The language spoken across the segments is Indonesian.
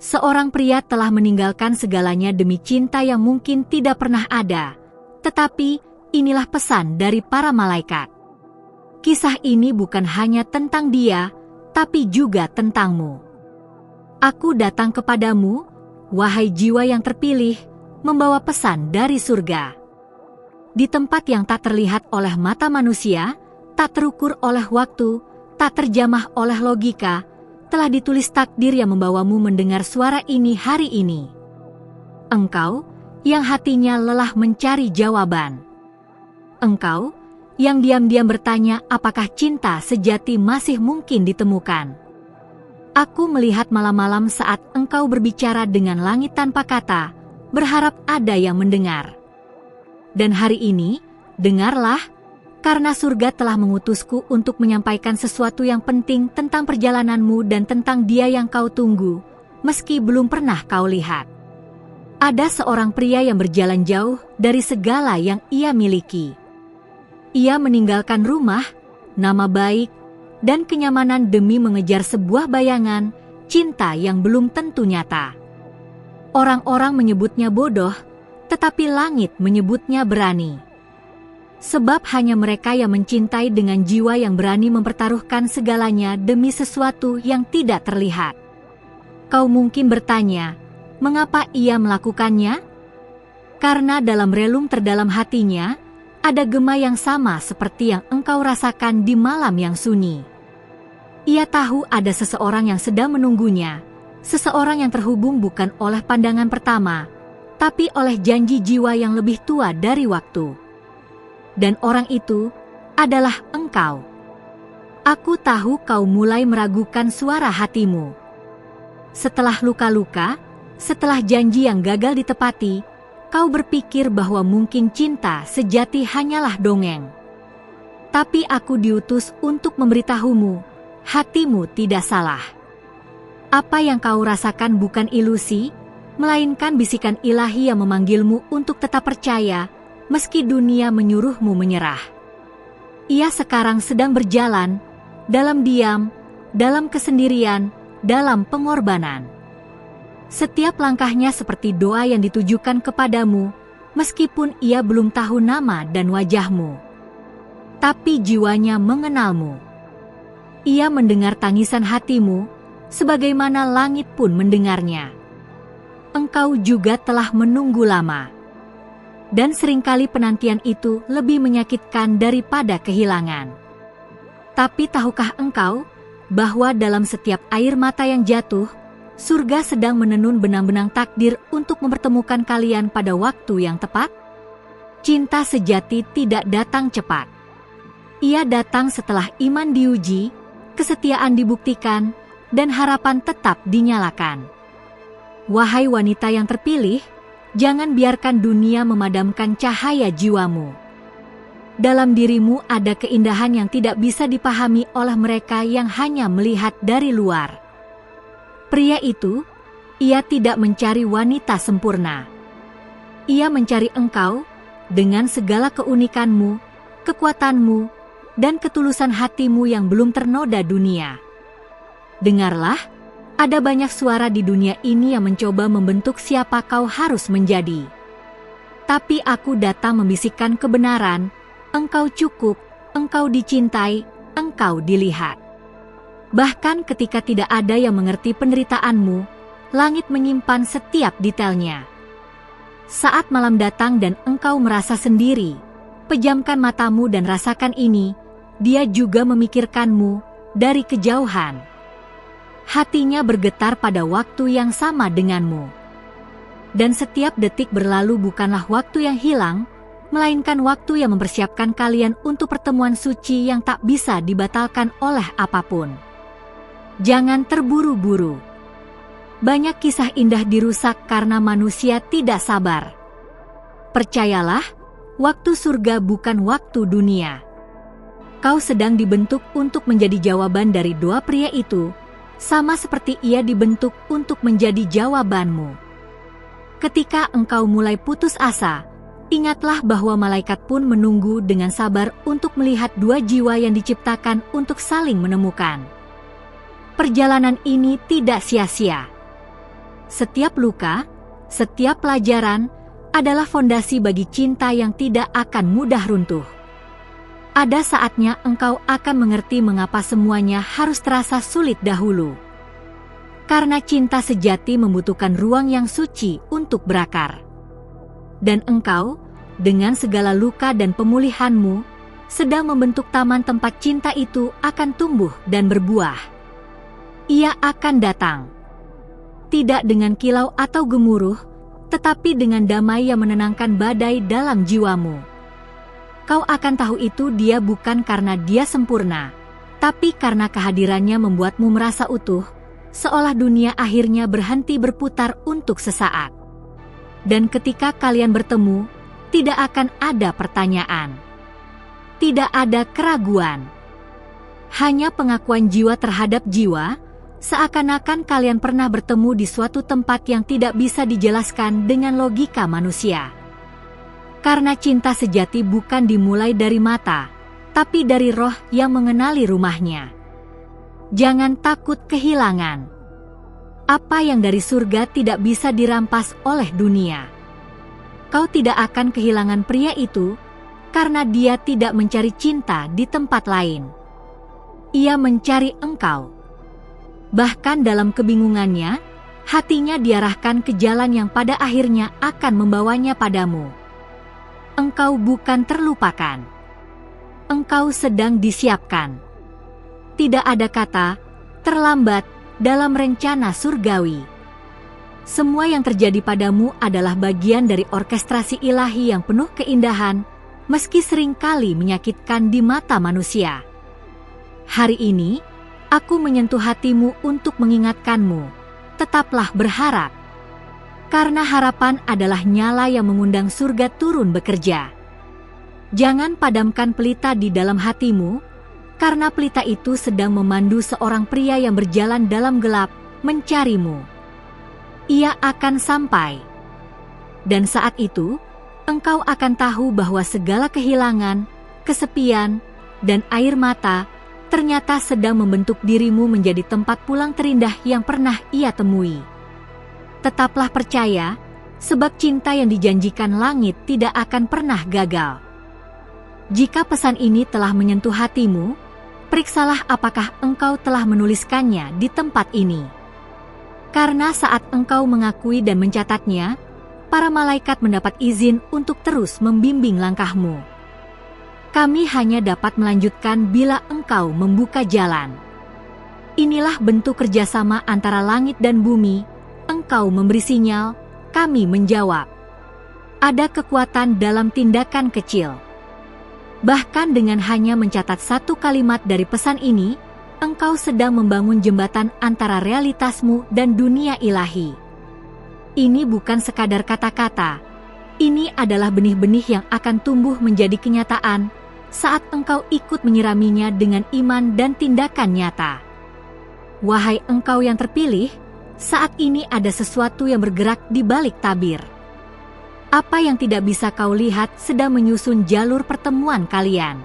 Seorang pria telah meninggalkan segalanya demi cinta yang mungkin tidak pernah ada. Tetapi, inilah pesan dari para malaikat. Kisah ini bukan hanya tentang dia, tapi juga tentangmu. Aku datang kepadamu, wahai jiwa yang terpilih, membawa pesan dari surga. Di tempat yang tak terlihat oleh mata manusia, tak terukur oleh waktu, tak terjamah oleh logika, telah ditulis takdir yang membawamu mendengar suara ini hari ini. Engkau, yang hatinya lelah mencari jawaban. Engkau, yang diam-diam bertanya apakah cinta sejati masih mungkin ditemukan. Aku melihat malam-malam saat engkau berbicara dengan langit tanpa kata, berharap ada yang mendengar. Dan hari ini, dengarlah, karena surga telah mengutusku untuk menyampaikan sesuatu yang penting tentang perjalananmu dan tentang dia yang kau tunggu, meski belum pernah kau lihat. Ada seorang pria yang berjalan jauh dari segala yang ia miliki. Ia meninggalkan rumah, nama baik, dan kenyamanan demi mengejar sebuah bayangan, cinta yang belum tentu nyata. Orang-orang menyebutnya bodoh, tetapi langit menyebutnya berani. Sebab hanya mereka yang mencintai dengan jiwa yang berani mempertaruhkan segalanya demi sesuatu yang tidak terlihat. Kau mungkin bertanya, mengapa ia melakukannya? Karena dalam relung terdalam hatinya, ada gema yang sama seperti yang engkau rasakan di malam yang sunyi. Ia tahu ada seseorang yang sedang menunggunya, seseorang yang terhubung bukan oleh pandangan pertama, tapi oleh janji jiwa yang lebih tua dari waktu. Dan orang itu adalah engkau. Aku tahu kau mulai meragukan suara hatimu. Setelah luka-luka, setelah janji yang gagal ditepati, kau berpikir bahwa mungkin cinta sejati hanyalah dongeng. Tapi aku diutus untuk memberitahumu, hatimu tidak salah. Apa yang kau rasakan bukan ilusi, melainkan bisikan ilahi yang memanggilmu untuk tetap percaya, meski dunia menyuruhmu menyerah. Ia sekarang sedang berjalan, dalam diam, dalam kesendirian, dalam pengorbanan. Setiap langkahnya seperti doa yang ditujukan kepadamu, meskipun ia belum tahu nama dan wajahmu. Tapi jiwanya mengenalmu. Ia mendengar tangisan hatimu, sebagaimana langit pun mendengarnya. Engkau juga telah menunggu lama. Dan seringkali penantian itu lebih menyakitkan daripada kehilangan. Tapi tahukah engkau bahwa dalam setiap air mata yang jatuh, surga sedang menenun benang-benang takdir untuk mempertemukan kalian pada waktu yang tepat? Cinta sejati tidak datang cepat. Ia datang setelah iman diuji, kesetiaan dibuktikan, dan harapan tetap dinyalakan. Wahai wanita yang terpilih, jangan biarkan dunia memadamkan cahaya jiwamu. Dalam dirimu ada keindahan yang tidak bisa dipahami oleh mereka yang hanya melihat dari luar. Pria itu, ia tidak mencari wanita sempurna. Ia mencari engkau dengan segala keunikanmu, kekuatanmu, dan ketulusan hatimu yang belum ternoda dunia. Dengarlah, ada banyak suara di dunia ini yang mencoba membentuk siapa kau harus menjadi. Tapi aku datang membisikkan kebenaran, engkau cukup, engkau dicintai, engkau dilihat. Bahkan ketika tidak ada yang mengerti penderitaanmu, langit menyimpan setiap detailnya. Saat malam datang dan engkau merasa sendiri, pejamkan matamu dan rasakan ini, dia juga memikirkanmu dari kejauhan. Hatinya bergetar pada waktu yang sama denganmu. Dan setiap detik berlalu bukanlah waktu yang hilang, melainkan waktu yang mempersiapkan kalian untuk pertemuan suci yang tak bisa dibatalkan oleh apapun. Jangan terburu-buru. Banyak kisah indah dirusak karena manusia tidak sabar. Percayalah, waktu surga bukan waktu dunia. Kau sedang dibentuk untuk menjadi jawaban dari doa pria itu, sama seperti ia dibentuk untuk menjadi jawabanmu. Ketika engkau mulai putus asa, ingatlah bahwa malaikat pun menunggu dengan sabar untuk melihat dua jiwa yang diciptakan untuk saling menemukan. Perjalanan ini tidak sia-sia. setiap luka, setiap pelajaran adalah fondasi bagi cinta yang tidak akan mudah runtuh. Ada saatnya engkau akan mengerti mengapa semuanya harus terasa sulit dahulu. Karena cinta sejati membutuhkan ruang yang suci untuk berakar. Dan engkau, dengan segala luka dan pemulihanmu, sedang membentuk taman tempat cinta itu akan tumbuh dan berbuah. Ia akan datang. Tidak dengan kilau atau gemuruh, tetapi dengan damai yang menenangkan badai dalam jiwamu. Kau akan tahu itu dia bukan karena dia sempurna, tapi karena kehadirannya membuatmu merasa utuh, seolah dunia akhirnya berhenti berputar untuk sesaat. Dan ketika kalian bertemu, tidak akan ada pertanyaan. Tidak ada keraguan. Hanya pengakuan jiwa terhadap jiwa, seakan-akan kalian pernah bertemu di suatu tempat yang tidak bisa dijelaskan dengan logika manusia. Karena cinta sejati bukan dimulai dari mata, tapi dari roh yang mengenali rumahnya. Jangan takut kehilangan. Apa yang dari surga tidak bisa dirampas oleh dunia. Kau tidak akan kehilangan pria itu, karena dia tidak mencari cinta di tempat lain. Ia mencari engkau. Bahkan dalam kebingungannya, hatinya diarahkan ke jalan yang pada akhirnya akan membawanya padamu. Engkau bukan terlupakan. Engkau sedang disiapkan. Tidak ada kata terlambat dalam rencana surgawi. Semua yang terjadi padamu adalah bagian dari orkestrasi ilahi yang penuh keindahan, meski seringkali menyakitkan di mata manusia. Hari ini, aku menyentuh hatimu untuk mengingatkanmu, tetaplah berharap. Karena harapan adalah nyala yang mengundang surga turun bekerja. Jangan padamkan pelita di dalam hatimu, karena pelita itu sedang memandu seorang pria yang berjalan dalam gelap, mencarimu. Ia akan sampai. Dan saat itu, engkau akan tahu bahwa segala kehilangan, kesepian, dan air mata ternyata sedang membentuk dirimu menjadi tempat pulang terindah yang pernah ia temui. Tetaplah percaya, sebab cinta yang dijanjikan langit tidak akan pernah gagal. Jika pesan ini telah menyentuh hatimu, periksalah apakah engkau telah menuliskannya di tempat ini. Karena saat engkau mengakui dan mencatatnya, para malaikat mendapat izin untuk terus membimbing langkahmu. Kami hanya dapat melanjutkan bila engkau membuka jalan. Inilah bentuk kerjasama antara langit dan bumi. Engkau memberi sinyal, kami menjawab. Ada kekuatan dalam tindakan kecil. Bahkan dengan hanya mencatat satu kalimat dari pesan ini, engkau sedang membangun jembatan antara realitasmu dan dunia ilahi. Ini bukan sekadar kata-kata. Ini adalah benih-benih yang akan tumbuh menjadi kenyataan saat engkau ikut menyiraminya dengan iman dan tindakan nyata. Wahai engkau yang terpilih, saat ini ada sesuatu yang bergerak di balik tabir. Apa yang tidak bisa kau lihat sedang menyusun jalur pertemuan kalian.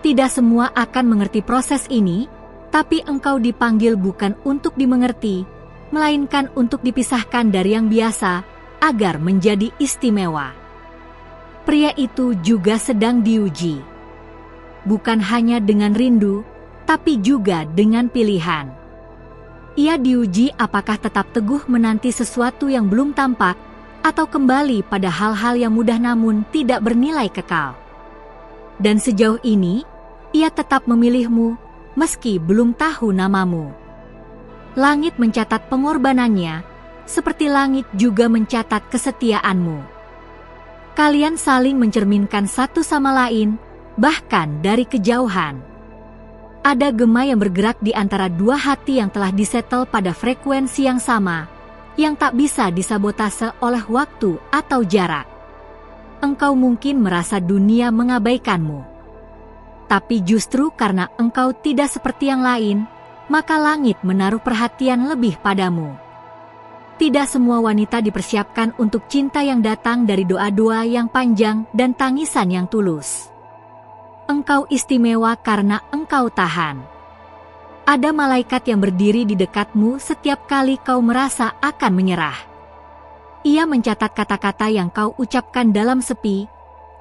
Tidak semua akan mengerti proses ini, tapi engkau dipanggil bukan untuk dimengerti, melainkan untuk dipisahkan dari yang biasa, agar menjadi istimewa. Pria itu juga sedang diuji. Bukan hanya dengan rindu, tapi juga dengan pilihan. Ia diuji apakah tetap teguh menanti sesuatu yang belum tampak, atau kembali pada hal-hal yang mudah namun tidak bernilai kekal. Dan sejauh ini, ia tetap memilihmu, meski belum tahu namamu. Langit mencatat pengorbanannya, seperti langit juga mencatat kesetiaanmu. Kalian saling mencerminkan satu sama lain, bahkan dari kejauhan. Ada gema yang bergerak di antara dua hati yang telah disetel pada frekuensi yang sama, yang tak bisa disabotase oleh waktu atau jarak. Engkau mungkin merasa dunia mengabaikanmu. Tapi justru karena engkau tidak seperti yang lain, maka langit menaruh perhatian lebih padamu. Tidak semua wanita dipersiapkan untuk cinta yang datang dari doa-doa yang panjang dan tangisan yang tulus. Engkau istimewa karena engkau tahan. Ada malaikat yang berdiri di dekatmu setiap kali kau merasa akan menyerah. Ia mencatat kata-kata yang kau ucapkan dalam sepi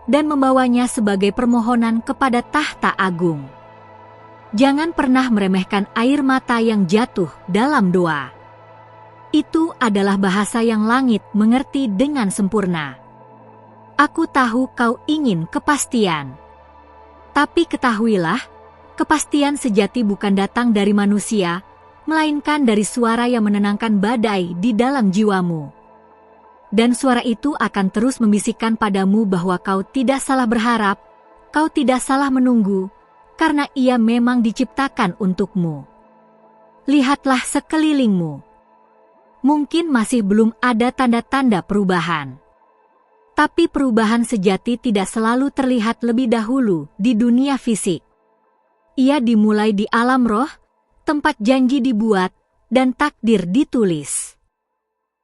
dan membawanya sebagai permohonan kepada tahta agung. Jangan pernah meremehkan air mata yang jatuh dalam doa. Itu adalah bahasa yang langit mengerti dengan sempurna. Aku tahu kau ingin kepastian. Tapi ketahuilah, kepastian sejati bukan datang dari manusia, melainkan dari suara yang menenangkan badai di dalam jiwamu. Dan suara itu akan terus membisikkan padamu bahwa kau tidak salah berharap, kau tidak salah menunggu, karena ia memang diciptakan untukmu. Lihatlah sekelilingmu. Mungkin masih belum ada tanda-tanda perubahan. Tapi perubahan sejati tidak selalu terlihat lebih dahulu di dunia fisik. Ia dimulai di alam roh, tempat janji dibuat, dan takdir ditulis.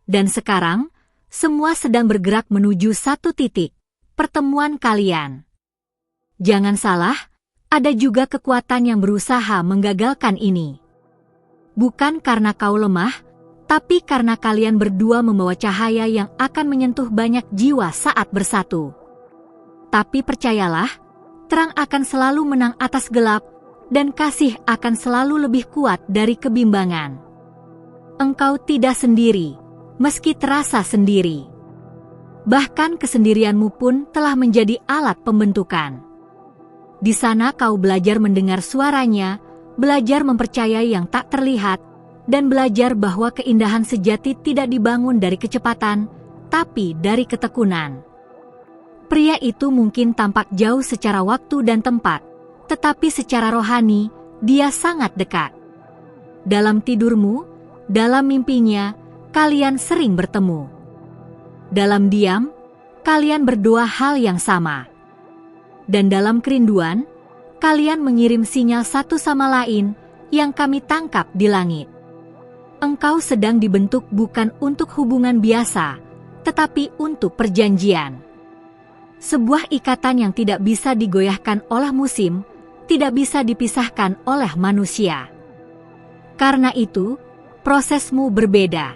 Dan sekarang, semua sedang bergerak menuju satu titik, pertemuan kalian. Jangan salah, ada juga kekuatan yang berusaha menggagalkan ini. Bukan karena kau lemah, tapi karena kalian berdua membawa cahaya yang akan menyentuh banyak jiwa saat bersatu. Tapi percayalah, terang akan selalu menang atas gelap, dan kasih akan selalu lebih kuat dari kebimbangan. Engkau tidak sendiri, meski terasa sendiri. Bahkan kesendirianmu pun telah menjadi alat pembentukan. Di sana kau belajar mendengar suaranya, belajar mempercayai yang tak terlihat, dan belajar bahwa keindahan sejati tidak dibangun dari kecepatan, tapi dari ketekunan. Pria itu mungkin tampak jauh secara waktu dan tempat, tetapi secara rohani, dia sangat dekat. Dalam tidurmu, dalam mimpinya, kalian sering bertemu. Dalam diam, kalian berdua hal yang sama. Dan dalam kerinduan, kalian mengirim sinyal satu sama lain yang kami tangkap di langit. Engkau sedang dibentuk bukan untuk hubungan biasa, tetapi untuk perjanjian. Sebuah ikatan yang tidak bisa digoyahkan oleh musim, tidak bisa dipisahkan oleh manusia. Karena itu, prosesmu berbeda.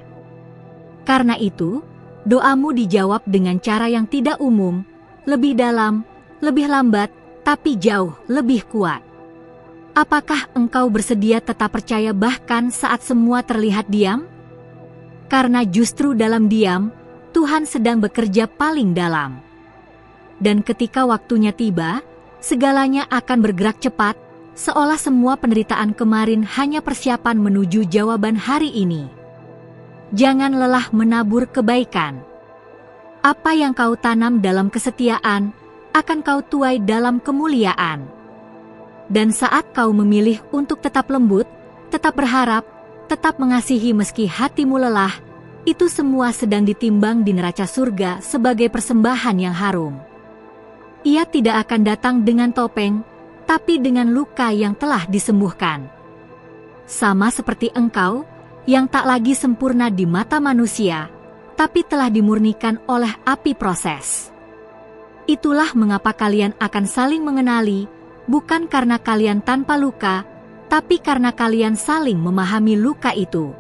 Karena itu, doamu dijawab dengan cara yang tidak umum, lebih dalam, lebih lambat, tapi jauh lebih kuat. Apakah engkau bersedia tetap percaya bahkan saat semua terlihat diam? Karena justru dalam diam, Tuhan sedang bekerja paling dalam. Dan ketika waktunya tiba, segalanya akan bergerak cepat, seolah semua penderitaan kemarin hanya persiapan menuju jawaban hari ini. Jangan lelah menabur kebaikan. Apa yang kau tanam dalam kesetiaan, akan kau tuai dalam kemuliaan. Dan saat kau memilih untuk tetap lembut, tetap berharap, tetap mengasihi meski hatimu lelah, itu semua sedang ditimbang di neraca surga sebagai persembahan yang harum. Ia tidak akan datang dengan topeng, tapi dengan luka yang telah disembuhkan. Sama seperti engkau, yang tak lagi sempurna di mata manusia, tapi telah dimurnikan oleh api proses. Itulah mengapa kalian akan saling mengenali, bukan karena kalian tanpa luka, tapi karena kalian saling memahami luka itu.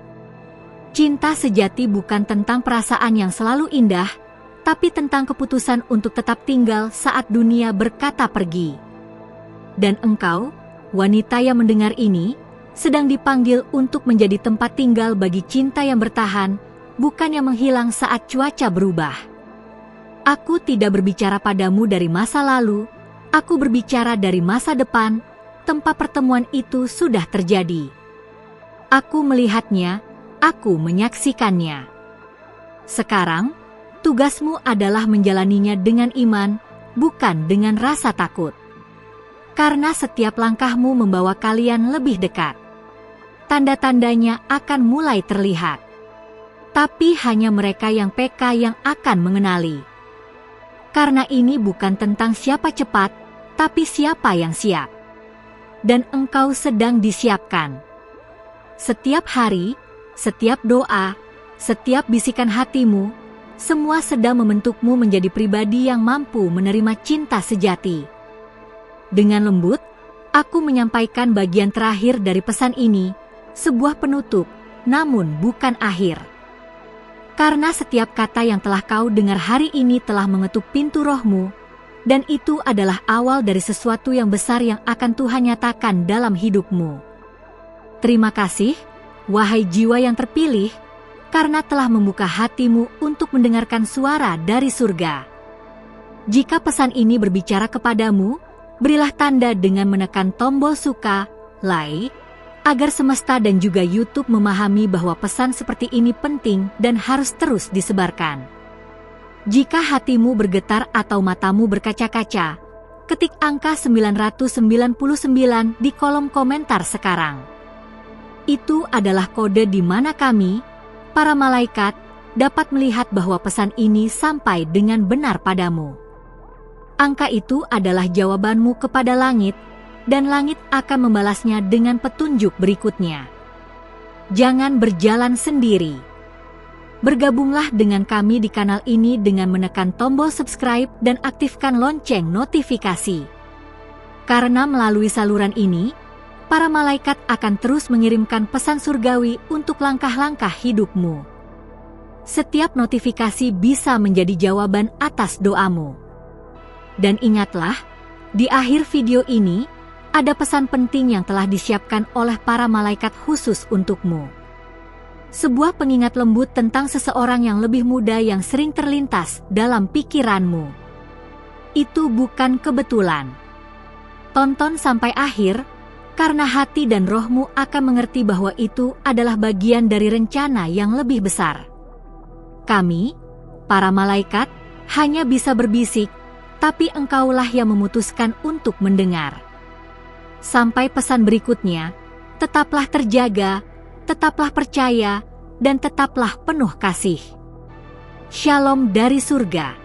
Cinta sejati bukan tentang perasaan yang selalu indah, tapi tentang keputusan untuk tetap tinggal saat dunia berkata pergi. Dan engkau, wanita yang mendengar ini, sedang dipanggil untuk menjadi tempat tinggal bagi cinta yang bertahan, bukan yang menghilang saat cuaca berubah. Aku tidak berbicara padamu dari masa lalu, aku berbicara dari masa depan, tempat pertemuan itu sudah terjadi. Aku melihatnya, aku menyaksikannya. Sekarang, tugasmu adalah menjalaninya dengan iman, bukan dengan rasa takut. Karena setiap langkahmu membawa kalian lebih dekat. Tanda-tandanya akan mulai terlihat. Tapi hanya mereka yang peka yang akan mengenali. Karena ini bukan tentang siapa cepat, tapi siapa yang siap. Dan engkau sedang disiapkan. Setiap hari, setiap doa, setiap bisikan hatimu, semua sedang membentukmu menjadi pribadi yang mampu menerima cinta sejati. Dengan lembut, Aku menyampaikan bagian terakhir dari pesan ini, sebuah penutup, namun bukan akhir. Karena setiap kata yang telah kau dengar hari ini telah mengetuk pintu rohmu, dan itu adalah awal dari sesuatu yang besar yang akan Tuhan nyatakan dalam hidupmu. Terima kasih, wahai jiwa yang terpilih, karena telah membuka hatimu untuk mendengarkan suara dari surga. Jika pesan ini berbicara kepadamu, berilah tanda dengan menekan tombol suka, like, agar semesta dan juga YouTube memahami bahwa pesan seperti ini penting dan harus terus disebarkan. Jika hatimu bergetar atau matamu berkaca-kaca, ketik angka 999 di kolom komentar sekarang. Itu adalah kode di mana kami, para malaikat, dapat melihat bahwa pesan ini sampai dengan benar padamu. Angka itu adalah jawabanmu kepada langit, dan langit akan membalasnya dengan petunjuk berikutnya. Jangan berjalan sendiri. Bergabunglah dengan kami di kanal ini dengan menekan tombol subscribe dan aktifkan lonceng notifikasi. Karena melalui saluran ini, para malaikat akan terus mengirimkan pesan surgawi untuk langkah-langkah hidupmu. Setiap notifikasi bisa menjadi jawaban atas doamu. Dan ingatlah, di akhir video ini, ada pesan penting yang telah disiapkan oleh para malaikat khusus untukmu. Sebuah pengingat lembut tentang seseorang yang lebih muda yang sering terlintas dalam pikiranmu. Itu bukan kebetulan. Tonton sampai akhir, karena hati dan rohmu akan mengerti bahwa itu adalah bagian dari rencana yang lebih besar. Kami, para malaikat, hanya bisa berbisik, tapi engkaulah yang memutuskan untuk mendengar. Sampai pesan berikutnya, tetaplah terjaga, tetaplah percaya, dan tetaplah penuh kasih. Shalom dari surga.